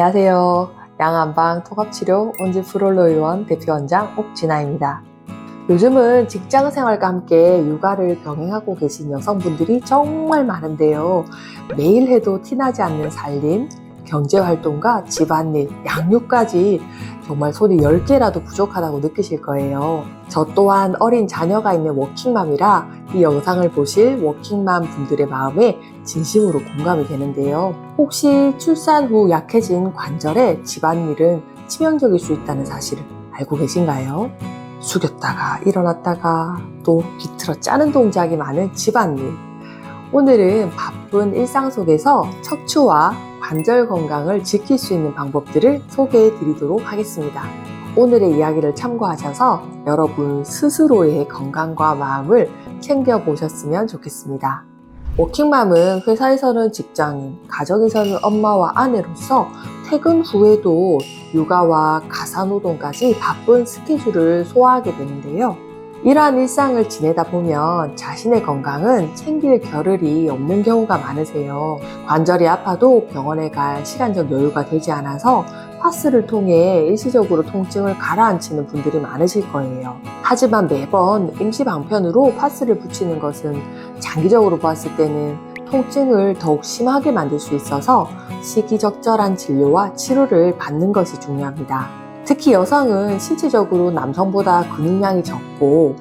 안녕하세요. 양안방 통합치료 온지프롤로 의원 대표원장 옥진아입니다. 요즘은 직장생활과 함께 육아를 병행하고 계신 여성분들이 정말 많은데요. 매일 해도 티나지 않는 살림, 경제활동과 집안일, 양육까지 정말 손이 10개라도 부족하다고 느끼실 거예요. 저 또한 어린 자녀가 있는 워킹맘이라 이 영상을 보실 워킹맘 분들의 마음에 진심으로 공감이 되는데요. 혹시 출산 후 약해진 관절에 집안일은 치명적일 수 있다는 사실을 알고 계신가요? 숙였다가 일어났다가 또 비틀어 짜는 동작이 많은 집안일. 오늘은 바쁜 일상 속에서 척추와 관절 건강을 지킬 수 있는 방법들을 소개해 드리도록 하겠습니다. 오늘의 이야기를 참고하셔서 여러분 스스로의 건강과 마음을 챙겨보셨으면 좋겠습니다. 워킹맘은 회사에서는 직장인, 가정에서는 엄마와 아내로서 퇴근 후에도 육아와 가사노동까지 바쁜 스케줄을 소화하게 되는데요. 이러한 일상을 지내다 보면 자신의 건강은 챙길 겨를이 없는 경우가 많으세요. 관절이 아파도 병원에 갈 시간적 여유가 되지 않아서 파스를 통해 일시적으로 통증을 가라앉히는 분들이 많으실 거예요. 하지만 매번 임시방편으로 파스를 붙이는 것은 장기적으로 봤을 때는 통증을 더욱 심하게 만들 수 있어서 시기적절한 진료와 치료를 받는 것이 중요합니다. 특히 여성은 신체적으로 남성보다 근육량이 적고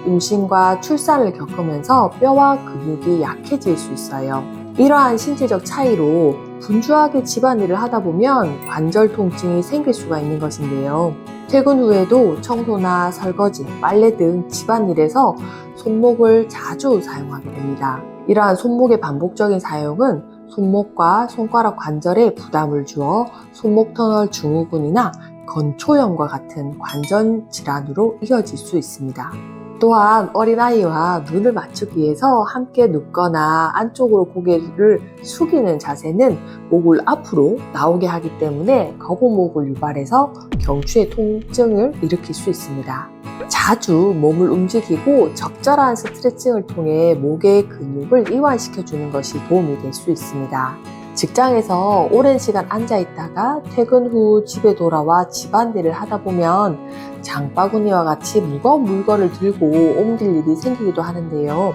임신과 출산을 겪으면서 뼈와 근육이 약해질 수 있어요. 이러한 신체적 차이로 분주하게 집안일을 하다 보면 관절 통증이 생길 수가 있는 것인데요. 퇴근 후에도 청소나 설거지, 빨래 등 집안일에서 손목을 자주 사용하게 됩니다. 이러한 손목의 반복적인 사용은 손목과 손가락 관절에 부담을 주어 손목 터널 증후군이나 건초염과 같은 관절 질환으로 이어질 수 있습니다. 또한 어린아이와 눈을 맞추기 위해서 함께 눕거나 안쪽으로 고개를 숙이는 자세는 목을 앞으로 나오게 하기 때문에 거북목을 유발해서 경추의 통증을 일으킬 수 있습니다. 자주 몸을 움직이고 적절한 스트레칭을 통해 목의 근육을 이완시켜주는 것이 도움이 될 수 있습니다. 직장에서 오랜 시간 앉아 있다가 퇴근 후 집에 돌아와 집안일을 하다 보면 장바구니와 같이 무거운 물건을 들고 옮길 일이 생기기도 하는데요.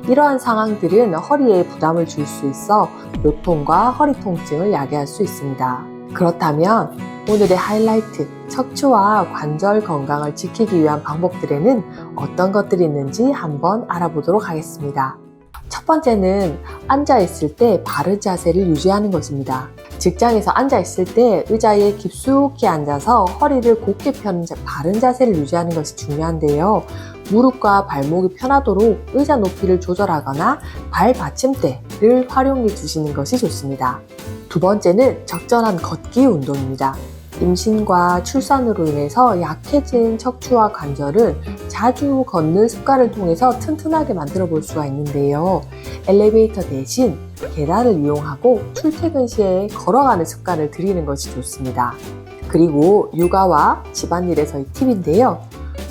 이러한 상황들은 허리에 부담을 줄 수 있어 요통과 허리 통증을 야기할 수 있습니다. 그렇다면 오늘의 하이라이트, 척추와 관절 건강을 지키기 위한 방법들에는 어떤 것들이 있는지 한번 알아보도록 하겠습니다. 첫 번째는 앉아있을 때 바른 자세를 유지하는 것입니다. 직장에서 앉아있을 때 의자에 깊숙이 앉아서 허리를 곧게 펴는 바른 자세를 유지하는 것이 중요한데요. 무릎과 발목이 편하도록 의자 높이를 조절하거나 발 받침대를 활용해 주시는 것이 좋습니다. 두 번째는 적절한 걷기 운동입니다. 임신과 출산으로 인해서 약해진 척추와 관절을 자주 걷는 습관을 통해서 튼튼하게 만들어 볼 수가 있는데요. 엘리베이터 대신 계단을 이용하고 출퇴근 시에 걸어가는 습관을 들이는 것이 좋습니다. 그리고 육아와 집안일에서의 팁인데요.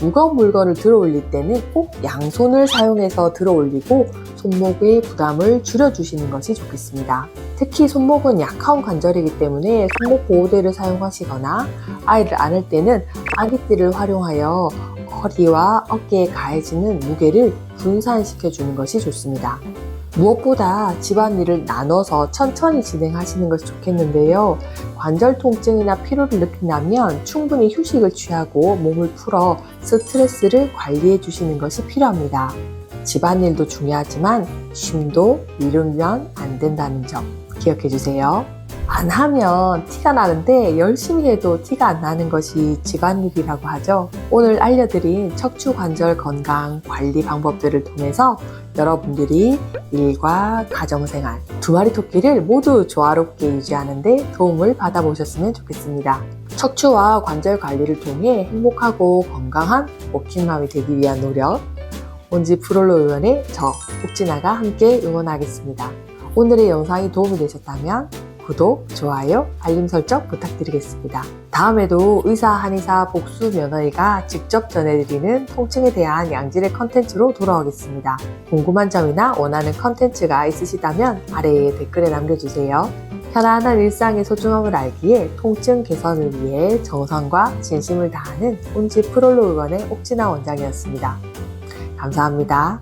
무거운 물건을 들어 올릴 때는 꼭 양손을 사용해서 들어 올리고 손목의 부담을 줄여주시는 것이 좋겠습니다. 특히 손목은 약한 관절이기 때문에 손목 보호대를 사용하시거나 아이를 안을 때는 아기띠를 활용하여 허리와 어깨에 가해지는 무게를 분산시켜주는 것이 좋습니다. 무엇보다 집안일을 나눠서 천천히 진행하시는 것이 좋겠는데요. 관절 통증이나 피로를 느낀다면 충분히 휴식을 취하고 몸을 풀어 스트레스를 관리해 주시는 것이 필요합니다. 집안일도 중요하지만 쉼도 이루면 안 된다는 점 기억해 주세요. 안 하면 티가 나는데 열심히 해도 티가 안 나는 것이 집안일이라고 하죠. 오늘 알려드린 척추 관절 건강 관리 방법들을 통해서 여러분들이 일과 가정생활 두 마리 토끼를 모두 조화롭게 유지하는 데 도움을 받아보셨으면 좋겠습니다. 척추와 관절 관리를 통해 행복하고 건강한 워킹맘이 되기 위한 노력 온지프롤로 의원의 저 옥진아가 함께 응원하겠습니다. 오늘의 영상이 도움이 되셨다면 구독, 좋아요, 알림 설정 부탁드리겠습니다. 다음에도 의사, 한의사, 복수 며느리가 직접 전해드리는 통증에 대한 양질의 컨텐츠로 돌아오겠습니다. 궁금한 점이나 원하는 컨텐츠가 있으시다면 아래에 댓글에 남겨주세요. 편안한 일상의 소중함을 알기에 통증 개선을 위해 정성과 진심을 다하는 운지 프롤로 의원의 옥진아 원장이었습니다. 감사합니다.